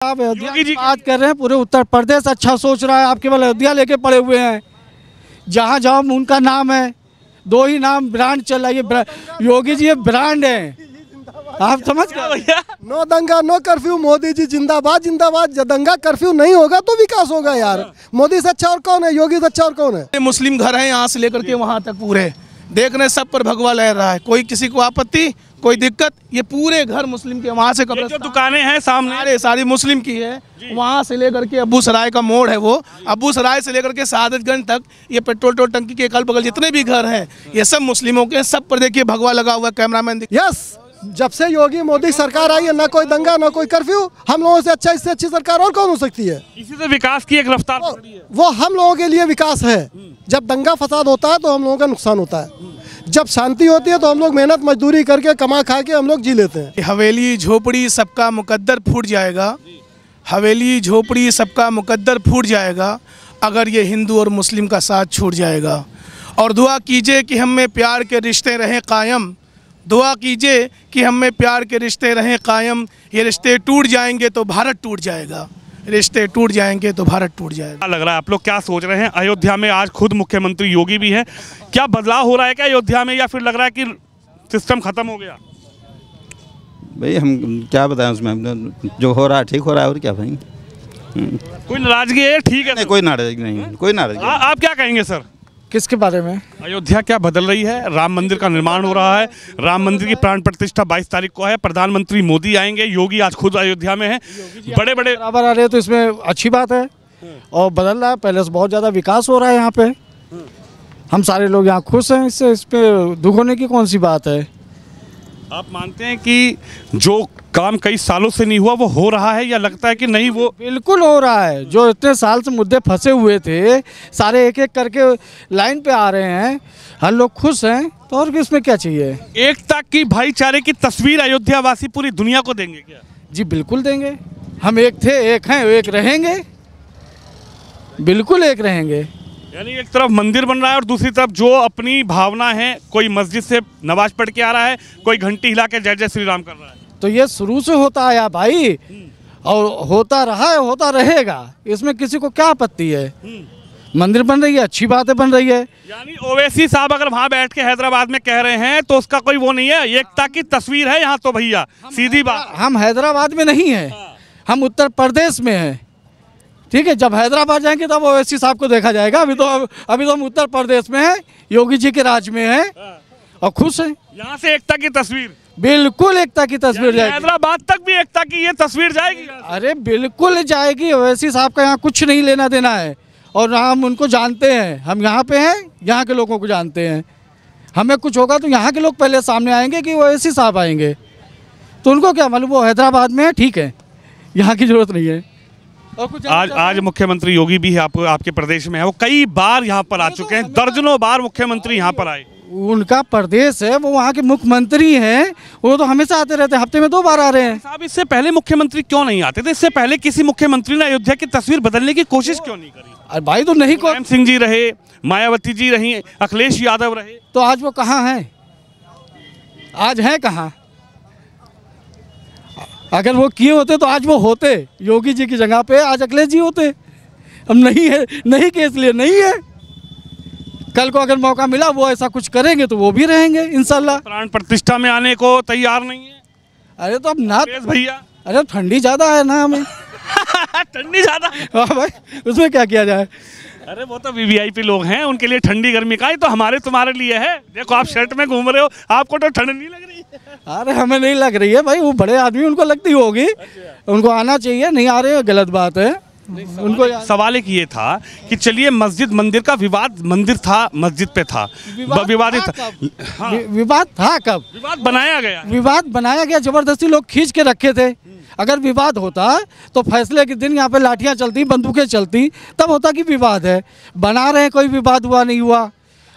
आप अयोध्या की बात कर रहे हैं, पूरे उत्तर प्रदेश अच्छा सोच रहा है। आप केवल अयोध्या लेके पड़े हुए हैं, जहाँ जाओ उनका नाम है, दो ही नाम ब्रांड चल रहा है। योगी जी ये ब्रांड है, आप समझ गए भैया। नो दंगा नो कर्फ्यू, मोदी जी जिंदाबाद जिंदाबाद। जब दंगा कर्फ्यू नहीं होगा तो विकास होगा यार। मोदी से अच्छा और कौन है, योगी से अच्छा और कौन है। मुस्लिम घर है यहाँ से लेकर के वहाँ तक पूरे देखने सब पर भगवा लहर रहा है, कोई किसी को आपत्ति कोई दिक्कत। ये पूरे घर मुस्लिम के, वहाँ से जो दुकानें हैं सामने सारी मुस्लिम की है, वहाँ से लेकर के अबू सराय का मोड़ है, वो अबू सराय से लेकर के शहादतगंज तक ये पेट्रोल टंकी के अगल बगल जितने भी घर हैं ये सब मुस्लिमों के, सब पर देखिए भगवा लगा हुआ। कैमरामैन यस, जब से योगी मोदी सरकार आई है ना कोई दंगा ना कोई कर्फ्यू। हम लोगों से अच्छा, इससे अच्छी सरकार और कौन हो सकती है। इसी से विकास की एक रफ्तार वो हम लोगों के लिए विकास है। जब दंगा फसाद होता है तो हम लोगों का नुकसान होता है, जब शांति होती है तो हम लोग मेहनत मजदूरी करके कमा खा के हम लोग जी लेते हैं। हवेली झोपड़ी सबका मुकद्दर फूट जाएगा, हवेली झोपड़ी सबका मुकद्दर फूट जाएगा अगर ये हिंदू और मुस्लिम का साथ छूट जाएगा। और दुआ कीजिए कि हम में प्यार के रिश्ते रहें कायम, दुआ कीजिए कि हम में प्यार के रिश्ते रहें कायम। ये रिश्ते टूट जाएंगे तो भारत टूट जाएगा, रिश्ते टूट जाएंगे तो भारत टूट जाएगा। क्या लग रहा है, आप लोग क्या सोच रहे हैं? अयोध्या में आज खुद मुख्यमंत्री योगी भी हैं, क्या बदलाव हो रहा है क्या अयोध्या में, या फिर लग रहा है कि सिस्टम खत्म हो गया? भाई हम क्या बताएं उसमें, जो हो रहा है ठीक हो रहा है और क्या भाई। कोई नाराजगी है? ठीक है, नहीं कोई नाराजगी नहीं, कोई नाराजगी। आप क्या कहेंगे सर? किसके बारे में? अयोध्या क्या बदल रही है, राम मंदिर का निर्माण हो रहा है, राम मंदिर की प्राण प्रतिष्ठा 22 तारीख को है, प्रधानमंत्री मोदी आएंगे, योगी आज खुद अयोध्या में है, बड़े बड़े बराबर आ रहे हैं तो इसमें अच्छी बात है। और बदल रहा है, पहले से बहुत ज़्यादा विकास हो रहा है यहाँ पे। हम सारे लोग यहाँ खुश हैं, इससे इस पर दुख होने की कौन सी बात है। आप मानते हैं कि जो काम कई सालों से नहीं हुआ वो हो रहा है, या लगता है कि नहीं वो बिल्कुल हो रहा है। जो इतने साल से मुद्दे फंसे हुए थे सारे एक एक करके लाइन पे आ रहे हैं, हर लोग खुश हैं, तो और इसमें क्या चाहिए। एकता की, भाईचारे की तस्वीर अयोध्या वासी पूरी दुनिया को देंगे क्या? जी बिल्कुल देंगे। हम एक थे, एक हैं, एक रहेंगे, बिल्कुल एक रहेंगे। यानी एक तरफ मंदिर बन रहा है और दूसरी तरफ जो अपनी भावना है, कोई मस्जिद से नमाज पढ़ के आ रहा है, कोई घंटी हिला के जय जय श्री राम कर रहा है। तो ये शुरू से होता आया भाई, और होता रहा है, होता रहेगा, इसमें किसी को क्या आपत्ति है। मंदिर बन रही है, अच्छी बातें बन रही है। यानी ओवैसी साहब अगर वहाँ बैठ के हैदराबाद में कह रहे हैं तो उसका कोई वो नहीं है, एकता की तस्वीर है यहाँ तो भैया, सीधी बात। हम हैदराबाद में नहीं है, हम उत्तर प्रदेश में हैं, ठीक है। जब हैदराबाद जाएंगे तब ओवैसी साहब को देखा जाएगा। अभी तो हम उत्तर प्रदेश में हैं, योगी जी के राज में हैं और खुश हैं। यहाँ से एकता की तस्वीर, बिल्कुल एकता की तस्वीर जाएगी। हैदराबाद तक भी एकता की ये तस्वीर जाएगी। अरे बिल्कुल जाएगी। ओवैसी साहब का यहाँ कुछ नहीं लेना देना है, और हम उनको जानते हैं, हम यहाँ पे हैं, यहाँ के लोगों को जानते हैं। हमें कुछ होगा तो यहाँ के लोग पहले सामने आएंगे कि ओवैसी साहब आएंगे, तो उनको क्या मालूम, वो हैदराबाद में है, ठीक है, यहाँ की जरूरत नहीं है। और कुछ आज मुख्यमंत्री योगी भी है, आपके प्रदेश में है, वो कई बार यहाँ पर आ चुके हैं, दर्जनों बार मुख्यमंत्री यहाँ पर आए। उनका प्रदेश है, वो वहाँ के मुख्यमंत्री हैं, वो तो हमेशा आते रहते हैं, हफ्ते में 2 बार आ रहे हैं। साहब इससे पहले मुख्यमंत्री क्यों नहीं आते थे? इससे पहले किसी मुख्यमंत्री ने अयोध्या की तस्वीर बदलने की कोशिश क्यों नहीं करी? अरे भाई तो नहीं, मुलायम सिंह जी रहे, मायावती जी रही, अखिलेश यादव रहे, तो आज वो कहाँ हैं? आज हैं कहाँ? अगर वो किए होते तो आज वो होते, योगी जी की जगह पे आज अखिलेश जी होते। अब नहीं है, नहीं के इसलिए नहीं है। कल को अगर मौका मिला वो ऐसा कुछ करेंगे तो वो भी रहेंगे इंशाल्लाह। प्राण प्रतिष्ठा में आने को तैयार नहीं है। अरे तो अब ना भैया, अरे ठंडी ज़्यादा है ना हमें। ठंडी ज़्यादा है। हाँ भाई, उसमें क्या किया जाए। अरे वो तो वीवीआईपी लोग हैं, उनके लिए ठंडी गर्मी का ही, तो हमारे तुम्हारे लिए है। देखो आप शर्ट में घूम रहे हो, आपको तो ठंड नहीं लग रही है। अरे हमें नहीं लग रही है भाई, वो बड़े आदमी उनको लगती होगी। उनको आना चाहिए, नहीं आ रहे, गलत बात है। उनको सवाल एक ये था कि चलिए मस्जिद मंदिर का विवाद, मंदिर था मस्जिद पे था, विवादित था। हाँ। विवाद था कब? विवाद बनाया गया, विवाद बनाया गया, जबरदस्ती लोग खींच के रखे थे। अगर विवाद होता तो फैसले के दिन यहाँ पे लाठियाँ चलती, बंदूकें चलती, तब होता कि विवाद है। बना रहे, कोई विवाद हुआ नहीं हुआ।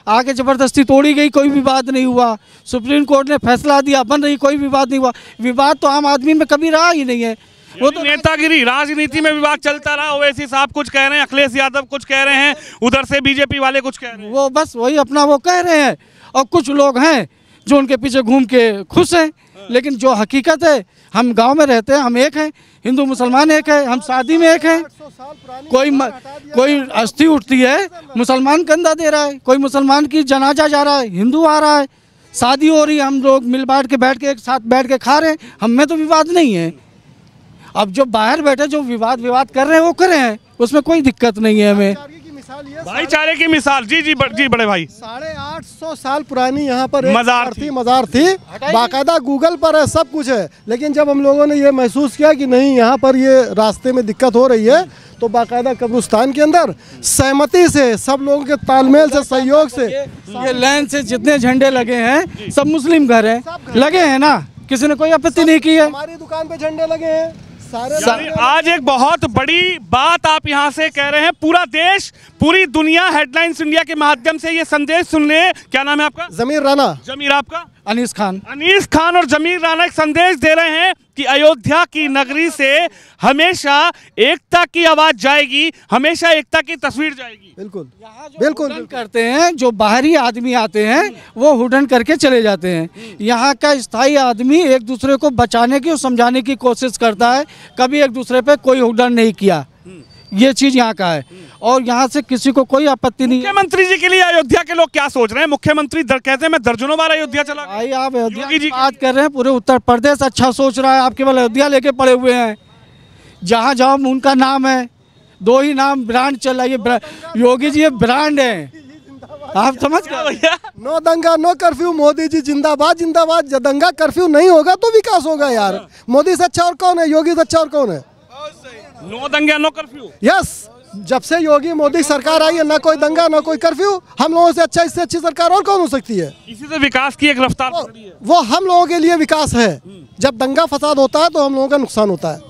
आगे जबरदस्ती तोड़ी गई, कोई विवाद नहीं हुआ। सुप्रीम कोर्ट ने फैसला दिया, बन रही, कोई विवाद नहीं हुआ। विवाद तो आम आदमी में कभी रहा ही नहीं है। वो तो नेतागिरी, राजनीति में विवाद चलता रहा। ओवैसी साहब कुछ कह रहे हैं, अखिलेश यादव कुछ कह रहे हैं, उधर से बीजेपी वाले कुछ कह रहे हैं। वो बस वही अपना वो कह रहे हैं, और कुछ लोग हैं जो उनके पीछे घूम के खुश हैं। लेकिन जो हकीकत है, हम गांव में रहते हैं, हम एक हैं, हिंदू मुसलमान एक है, हम शादी में एक हैं। कोई अस्थि उठती है, मुसलमान कंधा दे रहा है, कोई मुसलमान की जनाजा जा रहा है, हिंदू आ रहा है, शादी हो रही है, हम लोग मिल बांट के बैठ के एक साथ बैठ के खा रहे हैं, हम में तो विवाद नहीं है। अब जो बाहर बैठे जो विवाद कर रहे हैं वो कर रहे हैं, उसमें कोई दिक्कत नहीं है हमें। भाईचारे की मिसाल, जी जी जी बड़े भाई, 850 साल पुरानी यहाँ पर एक मज़ार थी, बाकायदा गूगल पर है, सब कुछ है। लेकिन जब हम लोगों ने ये महसूस किया कि नहीं, यहाँ पर ये रास्ते में दिक्कत हो रही है, तो बाकायदा कब्रिस्तान के अंदर सहमति से, सब लोगों के तालमेल से, सहयोग से, ये लाइन से जितने झंडे लगे हैं सब मुस्लिम घर हैं, लगे हैं ना, किसी ने कोई आपत्ति नहीं की है। हमारी दुकान पे झंडे लगे हैं यानी आज एक बहुत बड़ी बात आप यहाँ से कह रहे हैं, पूरा देश, पूरी दुनिया हेडलाइंस इंडिया के माध्यम से ये संदेश सुन ले। क्या नाम है आपका? जमीर राणा। जमीर, आपका? अनीस खान। अनीस खान और जमीर राणा एक संदेश दे रहे हैं कि अयोध्या की नगरी से हमेशा एकता की आवाज जाएगी, हमेशा एकता की तस्वीर जाएगी। बिल्कुल बिल्कुल करते हैं, जो बाहरी आदमी आते हैं वो हुडन करके चले जाते हैं। यहाँ का स्थायी आदमी एक दूसरे को बचाने की और समझाने की कोशिश करता है, कभी एक दूसरे पे कोई हुडन नहीं किया, ये चीज यहाँ का है और यहाँ से किसी को कोई आपत्ति नहीं है। मुख्यमंत्री जी के लिए अयोध्या के लोग क्या सोच रहे हैं? मुख्यमंत्री कहते हैं मैं दर्जनों बार अयोध्या चला गया। भाई आप अयोध्या की बात कर रहे हैं, पूरे उत्तर प्रदेश अच्छा सोच रहा है, आप केवल अयोध्या लेके पड़े हुए हैं। जहाँ जाओ उनका नाम है, दो ही नाम ब्रांड चल रहा है, ये योगी जी ये ब्रांड है, आप समझ गए भैया। नो दंगा नो कर्फ्यू, मोदी जी जिंदाबाद जिंदाबाद। जब दंगा कर्फ्यू नहीं होगा तो विकास होगा यार। मोदी से अच्छा और कौन है? योगी से अच्छा और कौन है? नो दंगा नो कर्फ्यू। यस, जब से योगी मोदी सरकार आई है, ना कोई दंगा ना कोई कर्फ्यू। हम लोगों से अच्छा, इससे अच्छी सरकार और कौन हो सकती है? इसी से विकास की एक रफ्तार पकड़ी है। वो हम लोगों के लिए विकास है। जब दंगा फसाद होता है तो हम लोगों का नुकसान होता है,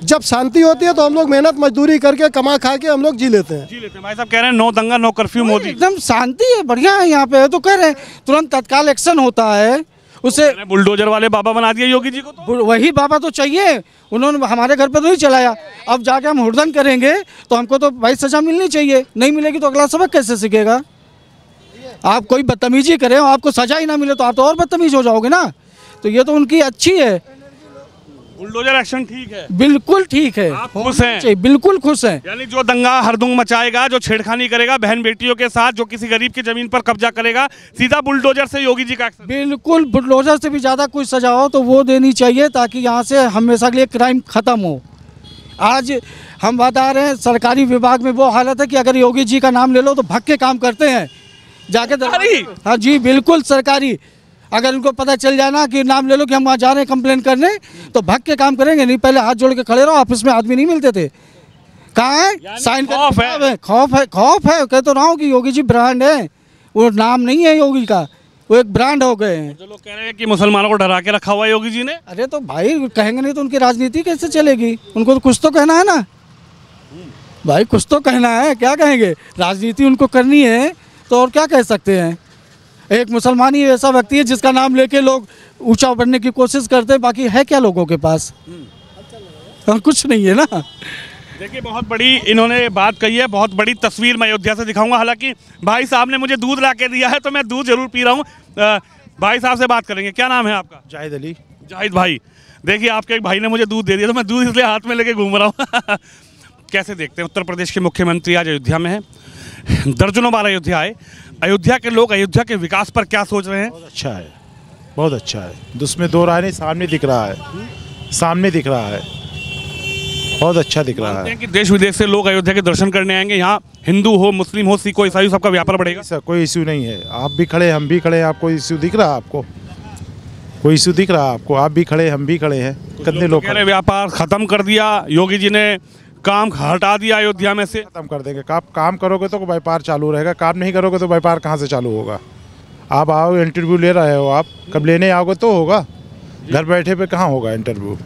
जब शांति होती है तो हम लोग मेहनत मजदूरी करके कमा खा के हम लोग जी लेते हैं। भाई साहब कह रहे हैं नो दंगा नो कर्फ्यू मोदी। एकदम शांति है, बढ़िया है यहाँ पे, तो कह रहे हैं तुरंत तत्काल एक्शन होता है। उसे बुलडोजर वाले बाबा बना दिया योगी जी को, तो वही बाबा तो चाहिए, उन्होंने हमारे घर पे तो नहीं चलाया। अब जाके हम हुड़दंग करेंगे तो हमको तो भाई सजा मिलनी चाहिए, नहीं मिलेगी तो अगला सबक कैसे सीखेगा? आप कोई बदतमीजी करें और आपको सजा ही ना मिले तो आप तो और बदतमीज हो जाओगे ना। तो ये तो उनकी अच्छी है, बुलडोजर एक्शन ठीक है, बिल्कुल ठीक है, आप खुश हैं? बिल्कुल खुश हैं। यानी जो दंगा हरदंग मचाएगा, जो छेड़खानी करेगा बहन बेटियों के साथ, जो किसी गरीब की जमीन पर कब्जा करेगा, सीधा बुलडोजर से योगी जी का एक्शन। बिल्कुल, बुलडोजर से भी ज़्यादा कोई सजा हो तो वो देनी चाहिए, ताकि यहाँ से हमेशा के लिए क्राइम खत्म हो। आज हम बता रहे हैं सरकारी विभाग में वो हालत है कि अगर योगी जी का नाम ले लो तो भग के काम करते हैं जाके। हाँ जी बिल्कुल सरकारी, अगर उनको पता चल जाए ना कि नाम ले लो कि हम वहाँ जा रहे हैं कंप्लेन करने, तो भाग के काम करेंगे। नहीं, पहले हाथ जोड़ के खड़े रहो, ऑफिस में आदमी नहीं मिलते थे। कहाँ है? साइन खौफ है, खौफ है। कह तो रहा हूँ कि योगी जी ब्रांड है, वो नाम नहीं है योगी का, वो एक ब्रांड हो गए हैं। जो लोग कह रहे हैं कि मुसलमानों को डरा के रखा हुआ है योगी जी ने। अरे तो भाई कहेंगे नहीं तो उनकी राजनीति कैसे चलेगी? उनको तो कुछ तो कहना है ना भाई, कुछ तो कहना है, क्या कहेंगे? राजनीति उनको करनी है तो और क्या कह सकते हैं? एक मुसलमान ही ऐसा व्यक्ति है जिसका नाम लेके लोग ऊंचा बढ़ने की कोशिश करते हैं, बाकी है क्या लोगों के पास? कुछ नहीं है ना। देखिए बहुत बड़ी इन्होंने बात कही है, बहुत बड़ी तस्वीर मैं अयोध्या से दिखाऊंगा। हालांकि भाई साहब ने मुझे दूध ला के दिया है तो मैं दूध जरूर पी रहा हूँ। भाई साहब से बात करेंगे। क्या नाम है आपका? जाहिद अली। जाहिद भाई, देखिए आपके एक भाई ने मुझे दूध दे दिया तो मैं दूध इसलिए हाथ में लेके घूम रहा हूँ। कैसे देखते हैं उत्तर प्रदेश के मुख्यमंत्री आज अयोध्या में हैं, दर्जनों बार अयोध्या आए, अयोध्या के लोग अयोध्या के विकास पर क्या सोच रहे हैं? बहुत अच्छा है, बहुत अच्छा है, उसमें दो राय नहीं, सामने दिख रहा है, सामने दिख रहा है, बहुत अच्छा दिख रहा है कि देश विदेश से लोग अयोध्या के दर्शन करने आएंगे। यहाँ हिंदू हो, मुस्लिम हो, सिख हो, ईसाई, सबका व्यापार बढ़ेगा। सर कोई इशू नहीं है, आप भी खड़े हम भी खड़े, आपको इशू दिख रहा है? आपको कोई इशू दिख रहा है? आपको आप भी खड़े हम भी खड़े हैं। कितने लोग कह रहे व्यापार खत्म कर दिया योगी जी ने, काम हटा दिया अयोध्या में से। खत्म कर देंगे। काम करोगे तो व्यापार चालू रहेगा, काम नहीं करोगे तो व्यापार कहाँ से चालू होगा? आप आओ, इंटरव्यू ले रहे हो, आप कब लेने आओगे तो होगा, घर बैठे पे कहाँ होगा इंटरव्यू?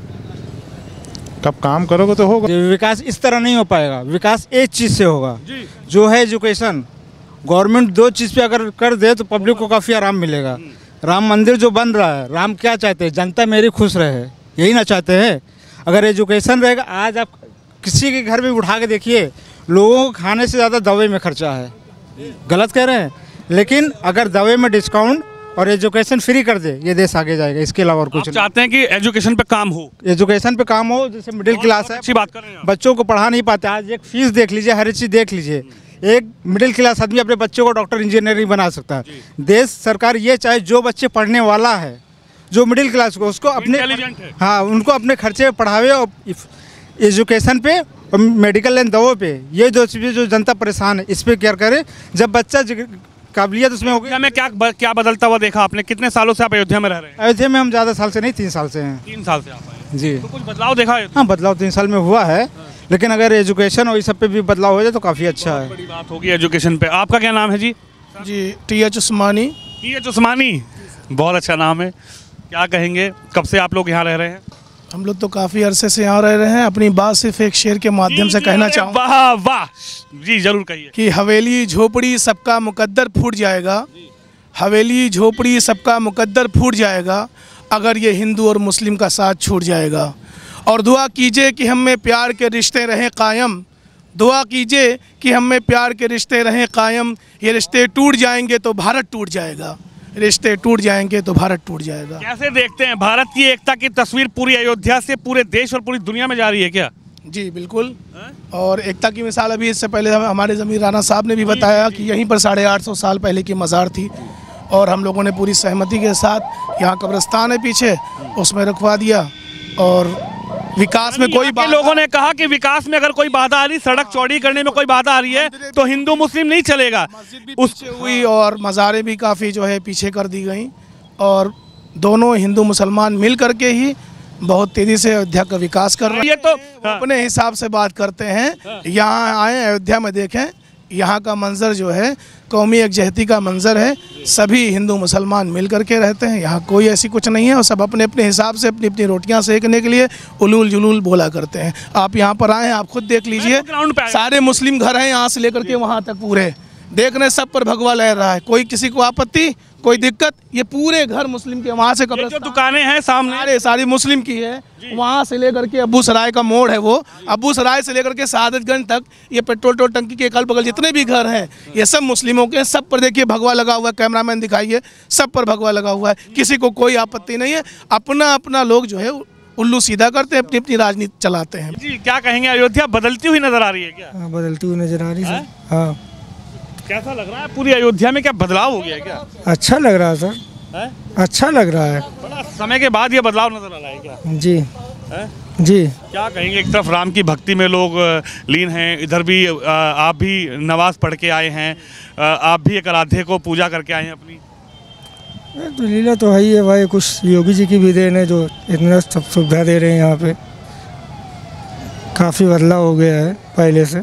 कब काम करोगे तो होगा। विकास इस तरह नहीं हो पाएगा, विकास एक चीज़ से होगा, जो है एजुकेशन। गवर्नमेंट दो चीज़ पे अगर कर दे तो पब्लिक को काफ़ी आराम मिलेगा। राम मंदिर जो बन रहा है, राम क्या चाहते हैं? जनता मेरी खुश रहे, यही ना चाहते हैं। अगर एजुकेशन रहेगा, आज आप किसी के घर में उठा के देखिए, लोगों को खाने से ज़्यादा दवाई में खर्चा है। गलत कह रहे हैं, लेकिन अगर दवाई में डिस्काउंट और एजुकेशन फ्री कर दे, ये देश आगे जाएगा। इसके अलावा और कुछ आप नहीं। चाहते हैं कि एजुकेशन पे काम हो? एजुकेशन पे काम हो, जैसे मिडिल क्लास है, अच्छी बात कर रहे हैं आप। बच्चों को पढ़ा नहीं पाते। आज एक फीस देख लीजिए, हर एक चीज़ देख लीजिए। एक मिडिल क्लास आदमी अपने बच्चों को डॉक्टर इंजीनियरिंग बना सकता है। देश सरकार ये चाहे जो बच्चे पढ़ने वाला है, जो मिडिल क्लास को, उसको अपने इंटेलिजेंट है। हाँ, उनको अपने खर्चे पे पढ़ावे और एजुकेशन पे और मेडिकल एंड दवाओं पे, ये दो चीज़ें जो जनता परेशान है, इस पे केयर करे। जब बच्चा काबिलियत उसमें होगी। अयोध्या में क्या बदलता हुआ देखा आपने? कितने सालों से आप अयोध्या में रह रहे हैं? अयोध्या में हम ज़्यादा साल से नहीं, 3 साल से हैं। 3 साल से आप आए जी। तो कुछ बदलाव देखा है? हाँ, बदलाव 3 साल में हुआ है, लेकिन अगर एजुकेशन और इस सब पे भी बदलाव हो जाए तो काफ़ी अच्छा है। बड़ी बात होगी एजुकेशन पे। आपका क्या नाम है जी? जी TH उस्मानी। TH उस्मानी, बहुत अच्छा नाम है। क्या कहेंगे, कब से आप लोग यहाँ रह रहे हैं? हम लोग तो काफ़ी अरसे से यहाँ रह रहे हैं। अपनी बात सिर्फ एक शेर के माध्यम से कहना चाहूँगा वाह वाह जी, जरूर कहिए। कि हवेली झोपड़ी सबका मुकद्दर फूट जाएगा, हवेली झोपड़ी सबका मुकद्दर फूट जाएगा अगर ये हिंदू और मुस्लिम का साथ छूट जाएगा। और दुआ कीजिए कि हम में प्यार के रिश्ते रहें कायम, दुआ कीजिए कि हम में प्यार के रिश्ते रहें कायम। ये रिश्ते टूट जाएंगे तो भारत टूट जाएगा, रिश्ते टूट जाएंगे तो भारत टूट जाएगा। कैसे देखते हैं भारत की एकता की तस्वीर पूरी अयोध्या से पूरे देश और पूरी दुनिया में जा रही है क्या? जी बिल्कुल। और एकता की मिसाल अभी इससे पहले हमारे ज़मीर राणा साहब ने भी बताया कि यहीं पर 850 साल पहले की मज़ार थी और हम लोगों ने पूरी सहमति के साथ, यहाँ कब्रिस्तान है पीछे, उसमें रखवा दिया। और विकास में कोई लोगों ने कहा कि विकास में अगर कोई बाधा आ रही, सड़क चौड़ी करने में कोई बाधा आ रही है तो हिंदू मुस्लिम नहीं चलेगा। उस हुई और मज़ारें भी काफ़ी जो है पीछे कर दी गई और दोनों हिंदू मुसलमान मिल करके ही बहुत तेज़ी से अयोध्या का विकास कर रहे हैं। ये तो अपने हिसाब से बात करते हैं। यहाँ आए, अयोध्या में देखें, यहाँ का मंजर जो है कौमी एकजहती का मंजर है। सभी हिंदू मुसलमान मिल करके रहते हैं, यहाँ कोई ऐसी कुछ नहीं है और सब अपने अपने हिसाब से अपनी अपनी रोटियां सेकने के लिए उलूल जुलूल बोला करते हैं। आप यहाँ पर आए हैं, आप खुद देख लीजिए, सारे मुस्लिम घर हैं यहाँ से लेकर के वहाँ तक पूरे, देख रहे सब पर भगवा लहर रहा है, कोई किसी को आपत्ति, कोई दिक्कत। ये पूरे घर मुस्लिम के, वहाँ से जो दुकानें हैं सामने सारी मुस्लिम की है, वहाँ से लेकर के अबू सराय का मोड़ है, वो अबू सराय से लेकर के शहादतगंज तक, ये पेट्रोल टंकी के अगल बगल जितने भी घर हैं ये सब मुस्लिमों के, सब पर देखिए भगवा लगा हुआ है। कैमरामैन दिखाइए, सब पर भगवा लगा हुआ है, किसी को कोई आपत्ति नहीं है। अपना अपना लोग जो है उल्लू सीधा करते हैं, अपनी अपनी राजनीति चलाते हैं। जी, क्या कहेंगे, अयोध्या बदलती हुई नजर आ रही है क्या? हाँ, बदलती हुई नजर आ रही है। हाँ, कैसा लग रहा है पूरी अयोध्या में, क्या बदलाव हो गया है क्या? अच्छा लग रहा है सर, अच्छा लग रहा है। बड़ा समय के बाद ये बदलाव नजर आ रहा है क्या? जी है? जी। क्या कहेंगे, एक तरफ राम की भक्ति में लोग लीन हैं, इधर भी आप भी नमाज पढ़ के आए हैं, आप भी एक आराध्य को पूजा करके आए हैं अपनी। तो लीला तो है ही है भाई, कुछ योगी जी की भी देन है जो इतना सब सुविधा दे रहे हैं। यहाँ पे काफ़ी बदलाव हो गया है पहले से।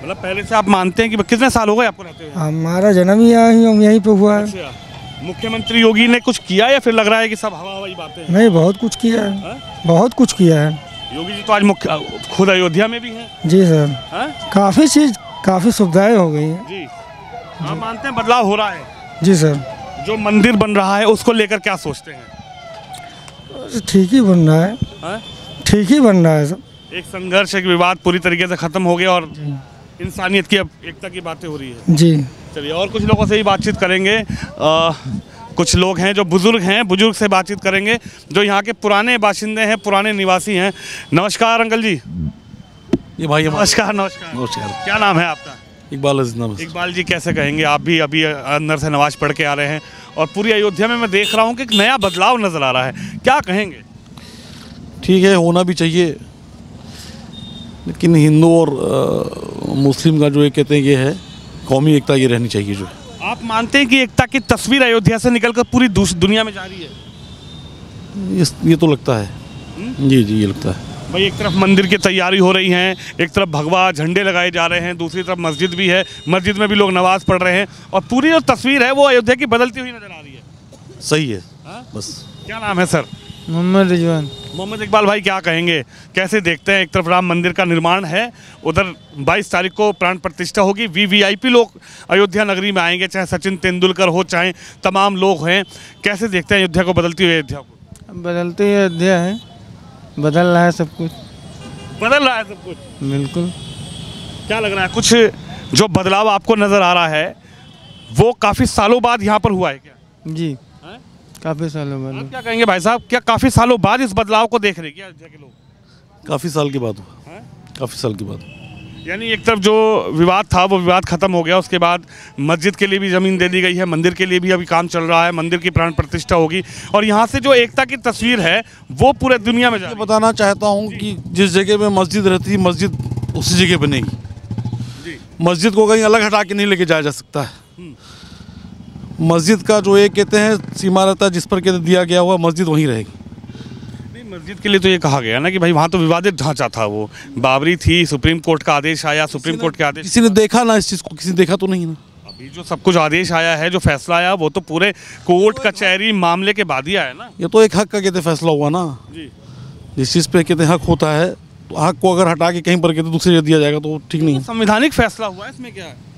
मतलब पहले से आप मानते हैं कि कितने साल हो गए आपको रहते हुए? हमारा जन्म ही यहीं पे हुआ है। अच्छा, मुख्यमंत्री योगी ने कुछ किया या फिर लग रहा है कि सब हवा हवाई बातें हैं? नहीं, बहुत कुछ किया है, बहुत कुछ किया है। योगी जी तो आज खुद अयोध्या में भी हैं। जी सर, काफ़ी चीज़, काफ़ी सुविधाएं हो गई हैं। जी, आप मानते हैं बदलाव हो रहा है? जी सर। जो मंदिर बन रहा है उसको लेकर क्या सोचते हैं? ठीक ही बन रहा है, ठीक ही बन रहा है सर। एक संघर्ष, एक विवाद पूरी तरीके से खत्म हो गया और इंसानियत की, अब एकता की बातें हो रही है। जी, चलिए और कुछ लोगों से ही बातचीत करेंगे। कुछ लोग हैं जो बुजुर्ग से बातचीत करेंगे जो यहाँ के पुराने बाशिंदे हैं, पुराने निवासी हैं। नमस्कार अंकल जी। ये भाई नमस्कार। नमस्कार। क्या नाम है आपका? इकबाल जी, कैसे कहेंगे, आप भी अभी अंदर से नमाज पढ़ के आ रहे हैं और पूरी अयोध्या में मैं देख रहा हूँ कि एक नया बदलाव नज़र आ रहा है, क्या कहेंगे? ठीक है, होना भी चाहिए, लेकिन हिंदू और मुस्लिम का जो ये कहते हैं ये है कौमी एकता, ये रहनी चाहिए। जो आप मानते हैं कि एकता की तस्वीर अयोध्या से निकलकर पूरी दुनिया में जा रही है? ये तो लगता है। जी, ये लगता है भाई। एक तरफ मंदिर की तैयारी हो रही है, एक तरफ भगवा झंडे लगाए जा रहे हैं, दूसरी तरफ मस्जिद भी है, मस्जिद में भी लोग नमाज पढ़ रहे हैं और पूरी जो तस्वीर है वो अयोध्या की बदलती हुई नजर आ रही है। सही है। बस। क्या नाम है सर? मोहम्मद रिजवान। मोहम्मद इकबाल भाई, क्या कहेंगे, कैसे देखते हैं, एक तरफ राम मंदिर का निर्माण है, उधर 22 तारीख को प्राण प्रतिष्ठा होगी, VVIP लोग अयोध्या नगरी में आएंगे, चाहे सचिन तेंदुलकर हो, चाहे तमाम लोग हैं, कैसे देखते हैं अयोध्या को, बदलती हुई अयोध्या को? बदलती हुई अयोध्या है, बदल रहा है सब कुछ, बदल रहा है सब कुछ। बिल्कुल। क्या लग रहा है, कुछ जो बदलाव आपको नज़र आ रहा है वो काफ़ी सालों बाद यहाँ पर हुआ है क्या? जी, काफ़ी सालों बाद। आप क्या कहेंगे भाई साहब, क्या काफ़ी सालों बाद इस बदलाव को देख रहे हैं क्या अयोध्या के लोग? काफ़ी साल के बाद हुआ, काफ़ी साल के बाद। यानी एक तरफ जो विवाद था वो विवाद खत्म हो गया, उसके बाद मस्जिद के लिए भी ज़मीन दे दी गई है, मंदिर के लिए भी अभी काम चल रहा है, मंदिर की प्राण प्रतिष्ठा होगी और यहाँ से जो एकता की तस्वीर है वो पूरे दुनिया में ये बताना चाहता हूँ कि जिस जगह में मस्जिद रहती है, मस्जिद उसी जगह बनेगी। मस्जिद को कहीं अलग हटा के नहीं लेके जाया जा सकता है। मस्जिद का जो एक कहते हैं सीमा रहता है, जिस पर कहते दिया गया हुआ मस्जिद वहीं रहेगी। मस्जिद के लिए तो ये कहा गया ना कि भाई वहाँ तो विवादित ढांचा था, वो बाबरी थी, सुप्रीम कोर्ट का आदेश आया, सुप्रीम कोर्ट के आदेश। किसी ने देखा ना इस चीज़ को, किसी ने देखा तो नहीं ना। अभी जो सब कुछ आदेश आया है, जो फैसला आया, वो तो पूरे कोर्ट कचहरी मामले के बाद ही आया ना। ये तो एक हक का कहते फैसला हुआ ना। जिस चीज़ पे कहते हक होता है, तो हक को अगर हटा के कहीं पर कहते दूसरे जगह दिया जाएगा तो ठीक नहीं है। संवैधानिक फैसला हुआ है, इसमें क्या है?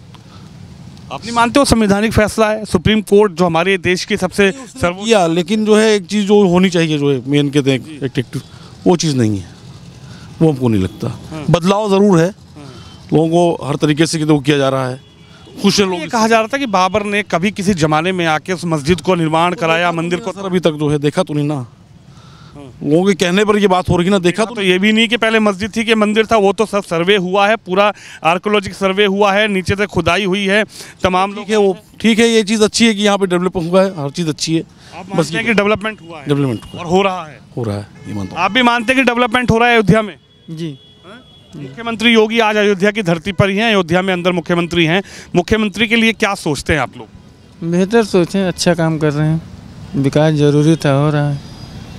आप नहीं मानते हो संवैधानिक फैसला है? सुप्रीम कोर्ट जो हमारे देश की सबसे सर्वोच्च, लेकिन जो है एक चीज़ जो होनी चाहिए, जो है मेन कहते हैं एक्टिव, वो चीज़ नहीं है, वो हमको नहीं लगता। बदलाव ज़रूर है, लोगों को हर तरीके से वो किया जा रहा है। कुछ लोग कहा जा रहा था कि बाबर ने कभी किसी जमाने में आके उस मस्जिद को निर्माण कराया, मंदिर को। सर अभी तक जो है देखा तो नहीं ना, लोगों के कहने पर ये बात हो रही ना, देखा तो ये भी नहीं कि पहले मस्जिद थी कि मंदिर था, वो तो सब सर्वे हुआ है, पूरा आर्कोलॉजिक सर्वे हुआ है, नीचे से खुदाई हुई है, तमाम लोग। वो ठीक है, ये चीज़ अच्छी है कि यहाँ पे डेवलप हुआ है, हर चीज़ अच्छी है। आप मानते हैं कि डेवलपमेंट हुआ है? डेवलपमेंट और हो रहा है, ये मानता हूँ। आप भी मानते हैं कि डेवलपमेंट हो रहा है अयोध्या में? जी। मुख्यमंत्री योगी आज अयोध्या की धरती पर ही हैं, अयोध्या में अंदर मुख्यमंत्री हैं। मुख्यमंत्री के लिए क्या सोचते हैं आप लोग? बेहतर सोचें, अच्छा काम कर रहे हैं, विकास जरूरी था, हो रहा है।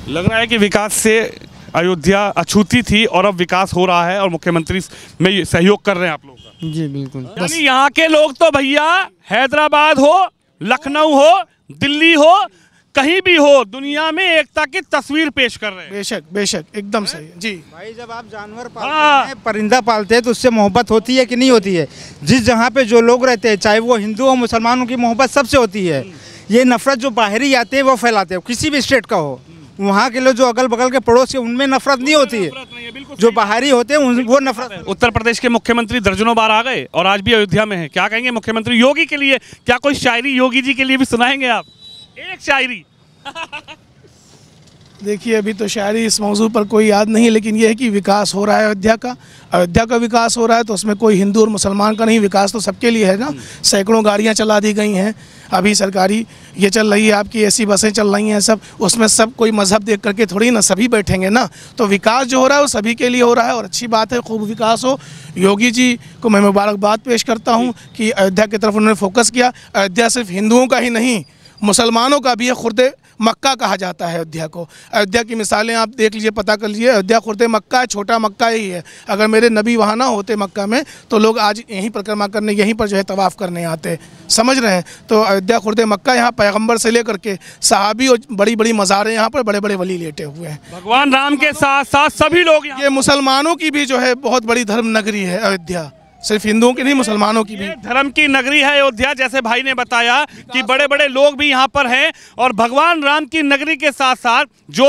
लग रहा है कि विकास से अयोध्या अछूती थी और अब विकास हो रहा है और मुख्यमंत्री में सहयोग कर रहे हैं आप लोग का। जी बिल्कुल। यानी यहाँ के लोग तो भैया हैदराबाद हो, लखनऊ हो, दिल्ली हो, कहीं भी हो, दुनिया में एकता की तस्वीर पेश कर रहे हैं। बेशक बेशक, एकदम सही जी भाई। जब आप जानवर पालते हैं, परिंदा पालते हैं, तो उससे मोहब्बत होती है कि नहीं होती है? जिस जहाँ पे जो लोग रहते हैं, चाहे वो हिंदू हो मुसलमानों की मोहब्बत सबसे होती है। ये नफरत जो बाहरी आते हैं वो फैलाते हैं, किसी भी स्टेट का हो, वहाँ के लोग जो अगल बगल के पड़ोस के, उनमें नफरत नहीं होती है। जो बाहरी होते हैं वो नफरत। उत्तर प्रदेश के मुख्यमंत्री दर्जनों बार आ गए और आज भी अयोध्या में हैं। क्या कहेंगे मुख्यमंत्री योगी के लिए? क्या कोई शायरी योगी जी के लिए भी सुनाएंगे आप? एक शायरी। देखिए, अभी तो शायरी इस मौजू पर कोई याद नहीं, लेकिन यह है कि विकास हो रहा है अयोध्या का। अयोध्या का विकास हो रहा है तो उसमें कोई हिंदू और मुसलमान का नहीं, विकास तो सबके लिए है ना। सैकड़ों गाड़ियां चला दी गई हैं, अभी सरकारी ये चल रही है, आपकी ऐसी बसें चल रही हैं, सब उसमें सब कोई मजहब देख करके थोड़ी ना सभी बैठेंगे ना। तो विकास जो हो रहा है वो सभी के लिए हो रहा है और अच्छी बात है, खूब विकास हो। योगी जी को मैं मुबारकबाद पेश करता हूँ कि अयोध्या की तरफ उन्होंने फोकस किया। अयोध्या सिर्फ हिंदुओं का ही नहीं, मुसलमानों का भी है। खुर्द मक्का कहा जाता है अयोध्या को। अयोध्या की मिसालें आप देख लीजिए, पता कर लीजिए। अयोध्या खुर्द मक्का है, छोटा मक्का ही है। अगर मेरे नबी वहाँ ना होते मक्का में तो लोग आज यहीं परिक्रमा करने, यहीं पर जो है तवाफ़ करने आते, समझ रहे हैं। तो अयोध्या खुर्द मक्का, यहाँ पैगंबर से लेकर के सहाबी और बड़ी बड़ी मज़ारें, यहाँ पर बड़े बड़े वली लेटे हुए हैं। भगवान राम के साथ साथ सभी लोग, ये मुसलमानों की भी जो है बहुत बड़ी धर्म नगरी है अयोध्या, सिर्फ हिंदुओं की नहीं, मुसलमानों की भी। धर्म की नगरी है अयोध्या, जैसे भाई ने बताया कि बड़े बड़े लोग भी यहाँ पर हैं और भगवान राम की नगरी के साथ साथ जो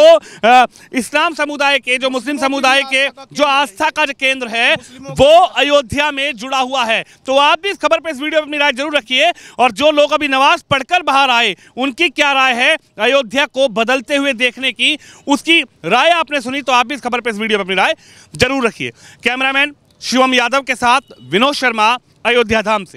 इस्लाम समुदाय के, जो मुस्लिम समुदाय के जो आस्था का केंद्र है वो अयोध्या में जुड़ा हुआ है। तो आप भी इस खबर पर, इस वीडियो पर अपनी राय जरूर रखिए। और जो लोग अभी नमाज पढ़कर बाहर आए, उनकी क्या राय है अयोध्या को बदलते हुए देखने की, उसकी राय आपने सुनी। तो आप भी इस खबर पर, इस वीडियो पर अपनी राय जरूर रखिए। कैमरामैन शिवम यादव के साथ विनोद शर्मा, अयोध्या धाम से।